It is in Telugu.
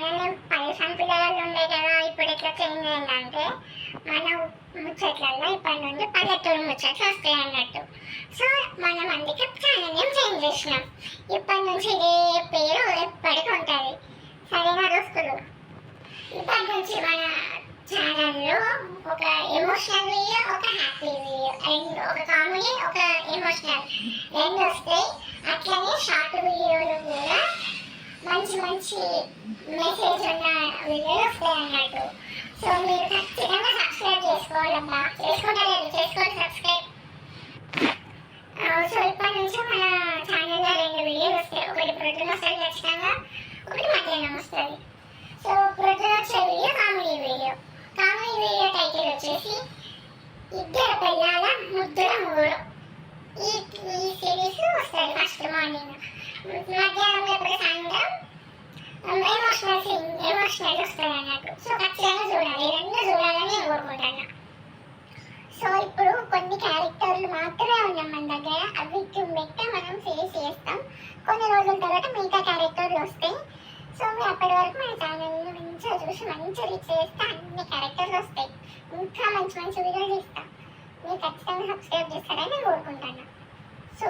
ఛానల్ 10 సంవత్సరాలు ఉండే కదా, ఇప్పుడు ఎట్లా చేంజ్ అయిందంటే మన ముచ్చట్లలో ఇప్పటి నుండి పల్లెటూరు ముచ్చట్లు వస్తాయి అన్నట్టు. సో మనం అందుకే ఛానల్ నేమ్ చేంజ్ చేసినాం. ఇప్పటి నుంచి ఇదే పేరు ఎప్పటికి ఉంటుంది. సరేనా దోస్తులు? ఇప్పటి నుంచి మన ఛానల్లో ఒక ఎమోషనల్ వీడియో, ఒక హ్యాపీ వీడియో, అండ్ ఒక కామెడీ, ఒక ఎమోషనల్ రెండు వస్తాయి. అట్లనే షార్ట్ వీడియోలు కూడా మంచి మంచి మెసేజ్ ఉన్న వీడియోలు వస్తాయి అన్నట్టు. సో మీరు ఖచ్చితంగా సబ్స్క్రైబ్ చేసుకోవాలమ్మా. చేసుకోండి సబ్స్క్రైబ్. సో ఇప్పటి నుంచి మన ఛానల్లో 2 వీడియోలు వస్తాయి. ఒకటి ప్రొద్దున వస్తుంది ఖచ్చితంగా, ఒకటి మధ్యాహ్నం వస్తుంది. సో ప్రొద్దున వచ్చే video comedy video. Comedy video title వచ్చేసి ఇద్దరు పిల్లల ముద్దుల మూడు. ఈ సిరీస్ వస్తుంది ఫస్ట్ మార్నింగ్. మధ్యాహ్నం ఎప్పుడు సాయంత్రం ఎమోషనల్ వస్తుంది అన్నట్టు. సో ఖచ్చితంగా చూడాలి, 2 చూడాలని నేను కోరుకుంటున్నా. సో ఇప్పుడు కొన్ని క్యారెక్టర్లు మాత్రమే ఉన్నాం మన దగ్గర. అవి చూపెట్టి మనం సిరీస్ చేస్తాం. కొన్ని రోజుల తర్వాత మిగతా క్యారెక్టర్లు వస్తాయి. సో మీరు అప్పటి వరకు మన ఛానల్ని మంచిగా చూసి మంచిగా రీచ్ చేస్తే అన్ని క్యారెక్టర్లు వస్తాయి. ఇంకా మంచి మంచి వీడియోలు ఇస్తాం. మీరు ఖచ్చితంగా సబ్స్క్రైబ్ చేస్తారని నేను కోరుకుంటున్నాను. సో